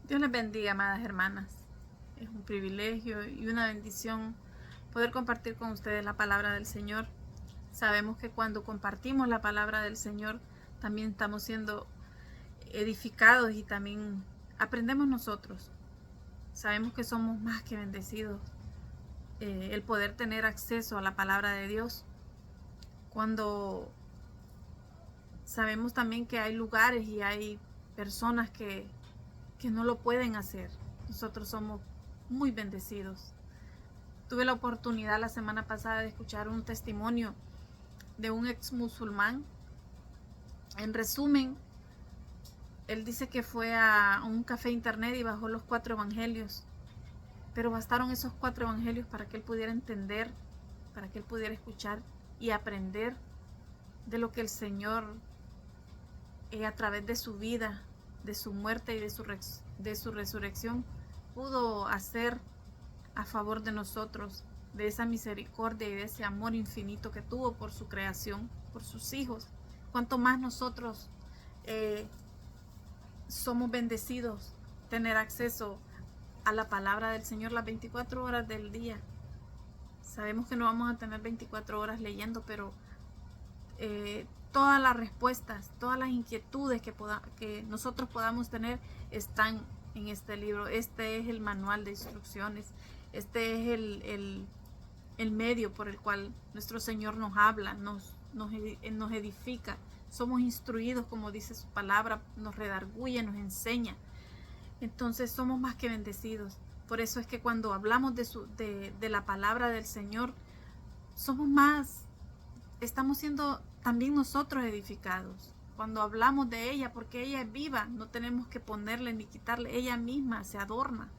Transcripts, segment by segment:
Dios les bendiga, amadas hermanas. Es un privilegio y una bendición poder compartir con ustedes la palabra del Señor. Sabemos que cuando compartimos la palabra del Señor, también estamos siendo edificados y también aprendemos nosotros. Sabemos que somos más que bendecidos. El poder tener acceso a la palabra de Dios. Cuando sabemos también que hay lugares y hay personas que no lo pueden hacer. Nosotros somos muy bendecidos. Tuve la oportunidad la semana pasada de escuchar un testimonio de un ex musulmán. En resumen, él dice que fue a un café internet y bajó los 4 evangelios, pero bastaron esos 4 evangelios para que él pudiera entender, para que él pudiera escuchar y aprender de lo que el Señor, a través de su vida, de su muerte y de su resurrección, pudo hacer a favor de nosotros, de esa misericordia y de ese amor infinito que tuvo por su creación, por sus hijos. Cuanto más nosotros somos bendecidos tener acceso a la palabra del Señor las 24 horas del día. Sabemos que no vamos a tener 24 horas leyendo, pero todas las respuestas, todas las inquietudes que nosotros podamos tener están en este libro. Este es el manual de instrucciones. Este es el medio por el cual nuestro Señor nos habla, nos edifica. Somos instruidos, como dice su palabra, nos redarguye, nos enseña. Entonces somos más que bendecidos. Por eso es que cuando hablamos de la palabra del Señor, somos más, estamos siendo también nosotros edificados. Cuando hablamos de ella, porque ella es viva, no tenemos que ponerle ni quitarle, ella misma se adorna.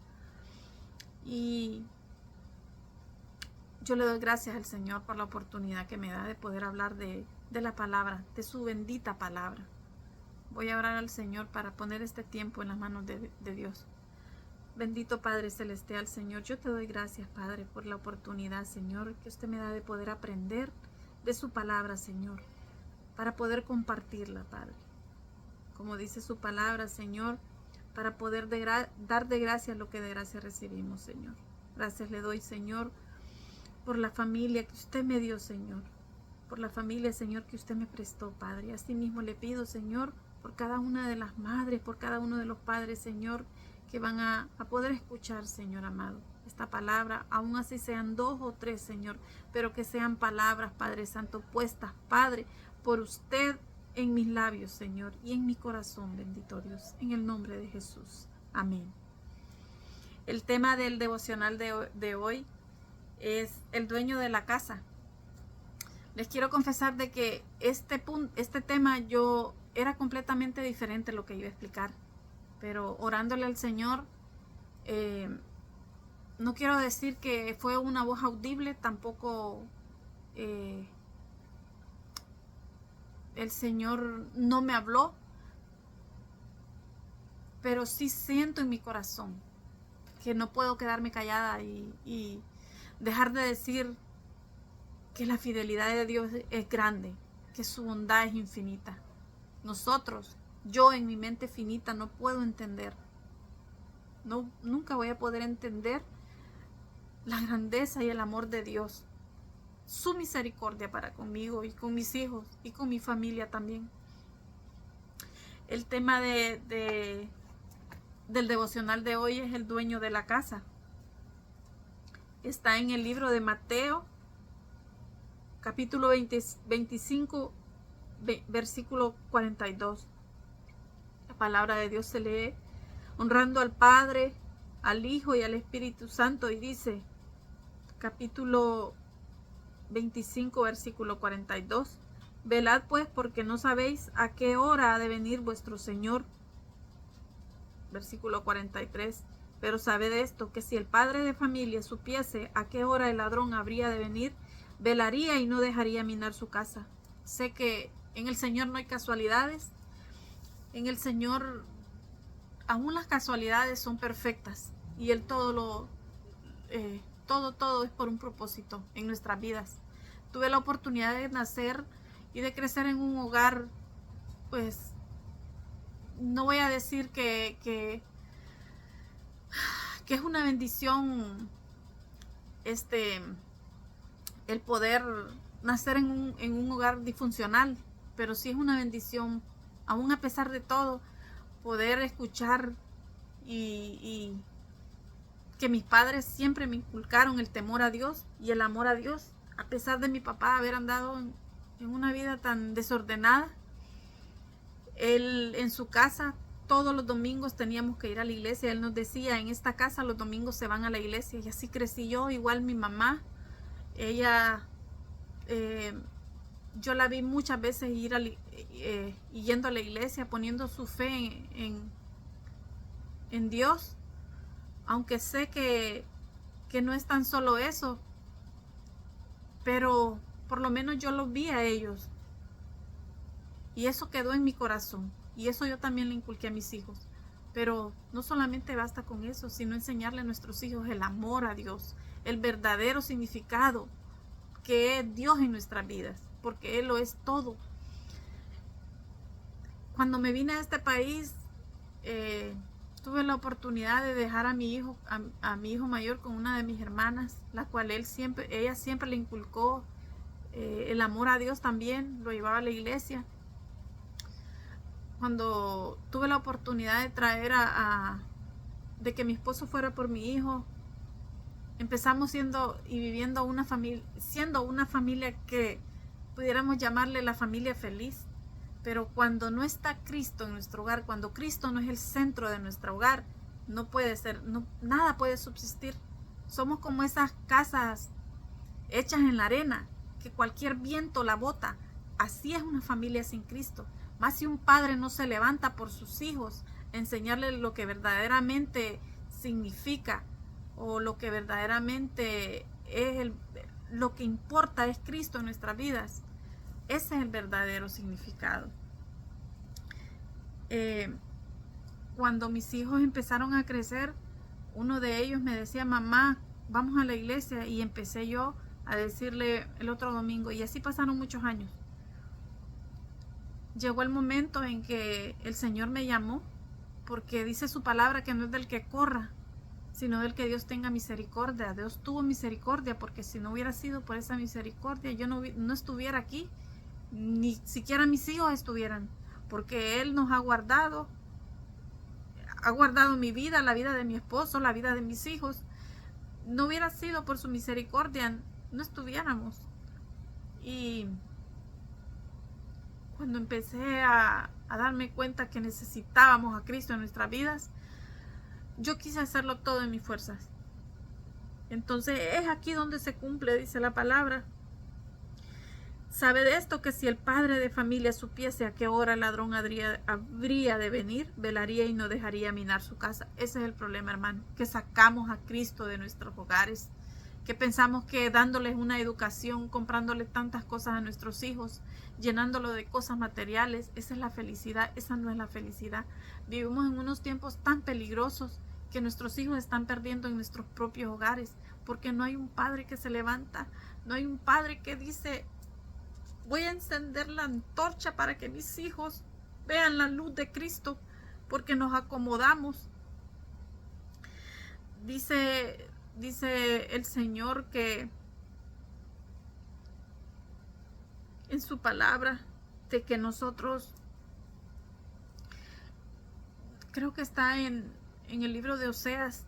Y yo le doy gracias al Señor por la oportunidad que me da de poder hablar de la palabra, de su bendita palabra. Voy a orar al Señor para poner este tiempo en las manos de Dios. Bendito Padre Celestial, Señor, yo te doy gracias, Padre, por la oportunidad, Señor, que usted me da de poder aprender de su palabra, Señor, para poder compartirla, Padre. Como dice su palabra, Señor, para poder dar de gracia lo que de gracia recibimos, Señor. Gracias le doy, Señor, por la familia que usted me dio, Señor. Por la familia, Señor, que usted me prestó, Padre. Asimismo le pido, Señor, por cada una de las madres, por cada uno de los padres, Señor, que van a poder escuchar, Señor amado, esta palabra, aún así sean 2 o 3, Señor, pero que sean palabras, Padre Santo, puestas, Padre, por usted en mis labios, Señor, y en mi corazón, bendito Dios, en el nombre de Jesús. Amén. El tema del devocional de hoy es el dueño de la casa. Les quiero confesar de que este tema yo era completamente diferente a lo que iba a explicar, pero orándole al Señor, no quiero decir que fue una voz audible, tampoco el Señor no me habló, pero sí siento en mi corazón que no puedo quedarme callada y dejar de decir que la fidelidad de Dios es grande, que su bondad es infinita. Yo en mi mente finita no puedo entender, nunca voy a poder entender la grandeza y el amor de Dios, su misericordia para conmigo y con mis hijos y con mi familia también. El tema del devocional de hoy es el dueño de la casa. Está en el libro de Mateo, capítulo 25, versículo 42. La palabra de Dios se lee honrando al Padre, al Hijo y al Espíritu Santo, y dice, capítulo 25, versículo 42, velad pues, porque no sabéis a qué hora ha de venir vuestro Señor. Versículo 43, pero sabed esto, que si el padre de familia supiese a qué hora el ladrón habría de venir, velaría y no dejaría minar su casa. Sé que en el Señor no hay casualidades. En el Señor aún las casualidades son perfectas y Él todo es por un propósito en nuestras vidas. Tuve la oportunidad de nacer y de crecer en un hogar, pues no voy a decir que que es una bendición el poder nacer en un hogar disfuncional, pero sí es una bendición, aún a pesar de todo, poder escuchar y que mis padres siempre me inculcaron el temor a Dios y el amor a Dios, a pesar de mi papá haber andado en una vida tan desordenada. Él en su casa todos los domingos teníamos que ir a la iglesia. Él nos decía, en esta casa los domingos se van a la iglesia, y así crecí yo. Igual mi mamá, ella, yo la vi muchas veces yendo a la iglesia, poniendo su fe en Dios, aunque sé que no es tan solo eso, pero por lo menos yo los vi a ellos, y eso quedó en mi corazón, y eso yo también le inculqué a mis hijos. Pero no solamente basta con eso, sino enseñarle a nuestros hijos el amor a Dios, el verdadero significado que es Dios en nuestras vidas, porque Él lo es todo. Cuando me vine a este país, tuve la oportunidad de dejar a mi hijo mayor con una de mis hermanas, la cual ella siempre le inculcó el amor a Dios también, lo llevaba a la iglesia. Cuando tuve la oportunidad de traer de que mi esposo fuera por mi hijo, empezamos siendo una familia que pudiéramos llamarle la familia feliz. Pero cuando no está Cristo en nuestro hogar, cuando Cristo no es el centro de nuestro hogar, no puede ser, nada puede subsistir. Somos como esas casas hechas en la arena, que cualquier viento la bota. Así es una familia sin Cristo. Más si un padre no se levanta por sus hijos, enseñarles lo que verdaderamente significa, o lo que verdaderamente es lo que importa es Cristo en nuestras vidas. Ese es el verdadero significado. Cuando mis hijos empezaron a crecer, uno de ellos me decía, mamá, vamos a la iglesia, y empecé yo a decirle el otro domingo, y así pasaron muchos años. Llegó el momento en que el Señor me llamó, porque dice su palabra que no es del que corra, sino del que Dios tenga misericordia. Dios tuvo misericordia, porque si no hubiera sido por esa misericordia, yo no estuviera aquí, ni siquiera mis hijos estuvieran, porque Él nos ha guardado mi vida, la vida de mi esposo, la vida de mis hijos. No hubiera sido por su misericordia, no estuviéramos. Y cuando empecé a darme cuenta que necesitábamos a Cristo en nuestras vidas, yo quise hacerlo todo en mis fuerzas. Entonces es aquí donde se cumple, dice la palabra. Sabe de esto, que si el padre de familia supiese a qué hora el ladrón habría de venir, velaría y no dejaría minar su casa. Ese es el problema, hermano, que sacamos a Cristo de nuestros hogares, que pensamos que dándoles una educación, comprándoles tantas cosas a nuestros hijos, llenándolo de cosas materiales, esa es la felicidad. Esa no es la felicidad. Vivimos en unos tiempos tan peligrosos que nuestros hijos están perdiendo en nuestros propios hogares, porque no hay un padre que se levanta, no hay un padre que dice, voy a encender la antorcha para que mis hijos vean la luz de Cristo, porque nos acomodamos. Dice el Señor que en su palabra, de que nosotros, creo que está en el libro de Oseas,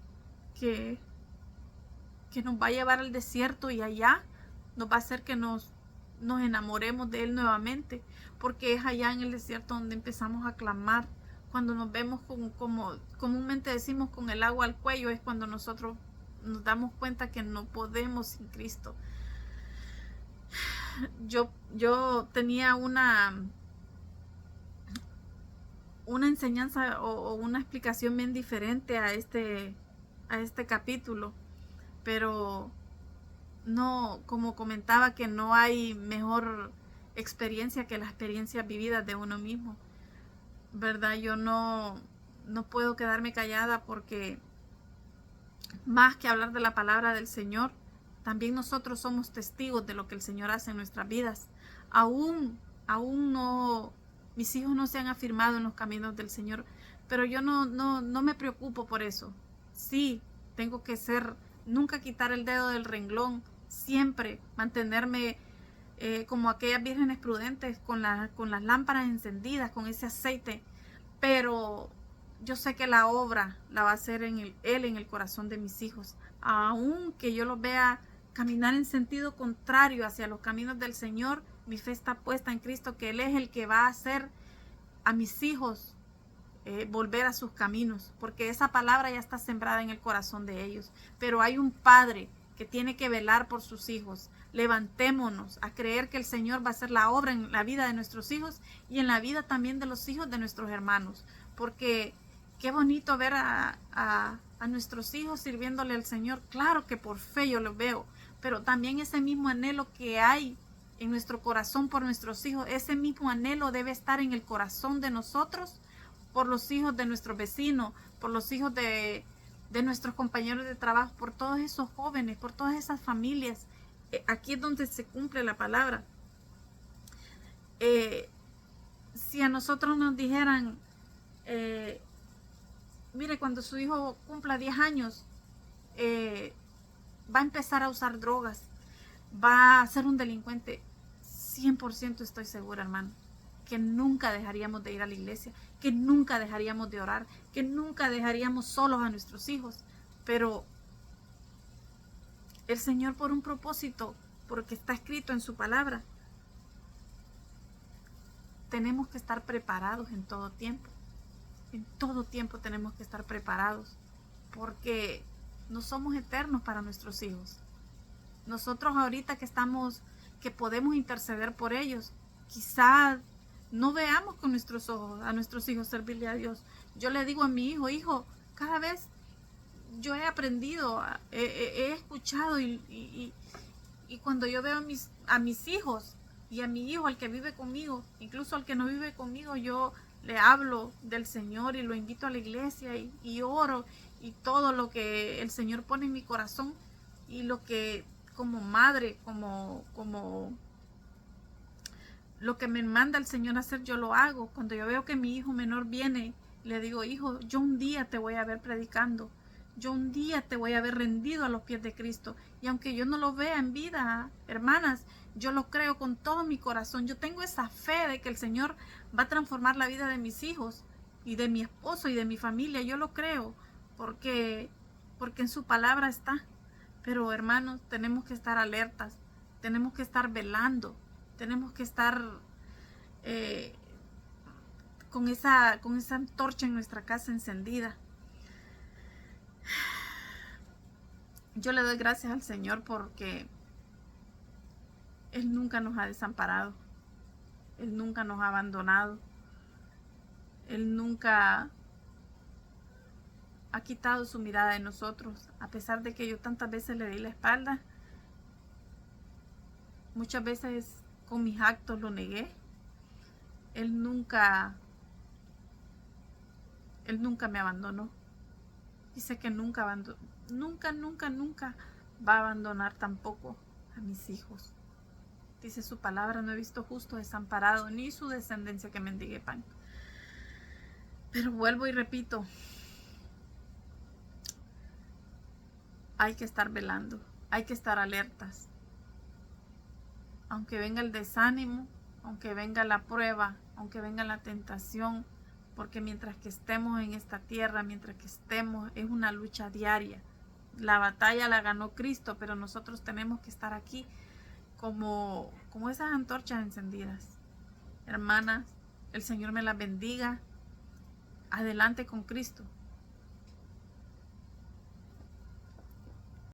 que nos va a llevar al desierto, y allá nos va a hacer que nos enamoremos de Él nuevamente, porque es allá en el desierto donde empezamos a clamar. Cuando nos vemos como comúnmente decimos, con el agua al cuello, es cuando nosotros nos damos cuenta que no podemos sin Cristo. Yo tenía una enseñanza o una explicación bien diferente a este capítulo, pero no, como comentaba, que no hay mejor experiencia que las experiencias vividas de uno mismo, ¿verdad? Yo no puedo quedarme callada, porque más que hablar de la palabra del Señor, también nosotros somos testigos de lo que el Señor hace en nuestras vidas. Aún no, mis hijos no se han afirmado en los caminos del Señor, pero yo no me preocupo por eso. Sí, Tengo que nunca quitar el dedo del renglón, siempre mantenerme como aquellas vírgenes prudentes con las lámparas encendidas, con ese aceite. Pero yo sé que la obra la va a hacer Él en el corazón de mis hijos. Aunque yo los vea caminar en sentido contrario hacia los caminos del Señor, mi fe está puesta en Cristo, que Él es el que va a hacer a mis hijos volver a sus caminos, porque esa palabra ya está sembrada en el corazón de ellos. Pero hay un Padre que tiene que velar por sus hijos. Levantémonos a creer que el Señor va a hacer la obra en la vida de nuestros hijos y en la vida también de los hijos de nuestros hermanos, porque qué bonito ver a nuestros hijos sirviéndole al Señor. Claro que por fe yo los veo, pero también ese mismo anhelo que hay en nuestro corazón por nuestros hijos, ese mismo anhelo debe estar en el corazón de nosotros por los hijos de nuestros vecinos, por los hijos de nuestros compañeros de trabajo, por todos esos jóvenes, por todas esas familias. Aquí es donde se cumple la palabra. Si a nosotros nos dijeran, mire, cuando su hijo cumpla 10 años, va a empezar a usar drogas, va a ser un delincuente, 100% estoy segura, hermano, que nunca dejaríamos de ir a la iglesia, que nunca dejaríamos de orar, que nunca dejaríamos solos a nuestros hijos. Pero el Señor, por un propósito, porque está escrito en su palabra, tenemos que estar preparados en todo tiempo. En todo tiempo tenemos que estar preparados, porque no somos eternos para nuestros hijos. Nosotros ahorita que podemos interceder por ellos, quizás no veamos con nuestros ojos a nuestros hijos servirle a Dios. Yo le digo a mi hijo, cada vez yo he aprendido, he escuchado y cuando yo veo a mis hijos y a mi hijo, al que vive conmigo, incluso al que no vive conmigo, yo le hablo del Señor y lo invito a la iglesia y oro, y todo lo que el Señor pone en mi corazón y lo que como madre, como lo que me manda el Señor a hacer, yo lo hago. Cuando yo veo que mi hijo menor viene, le digo, hijo, yo un día te voy a ver predicando, yo un día te voy a ver rendido a los pies de Cristo. Y aunque yo no lo vea en vida, hermanas, yo lo creo con todo mi corazón. Yo tengo esa fe de que el Señor va a transformar la vida de mis hijos y de mi esposo y de mi familia. Yo lo creo porque en su palabra está. Pero hermanos, tenemos que estar alertas, tenemos que estar velando, tenemos que estar con esa antorcha en nuestra casa encendida. Yo le doy gracias al Señor porque Él nunca nos ha desamparado, Él nunca nos ha abandonado, Él nunca ha quitado su mirada de nosotros, a pesar de que yo tantas veces le di la espalda. Muchas veces con mis actos lo negué. Él nunca me abandonó. Dice que nunca va a abandonar tampoco a mis hijos. Dice su palabra, no he visto justo desamparado, ni su descendencia que mendigue pan. Pero vuelvo y repito, hay que estar velando, hay que estar alertas. Aunque venga el desánimo, aunque venga la prueba, aunque venga la tentación, porque mientras que estemos en esta tierra, mientras que estemos, es una lucha diaria. La batalla la ganó Cristo, pero nosotros tenemos que estar aquí como esas antorchas encendidas. Hermanas, el Señor me las bendiga. Adelante con Cristo.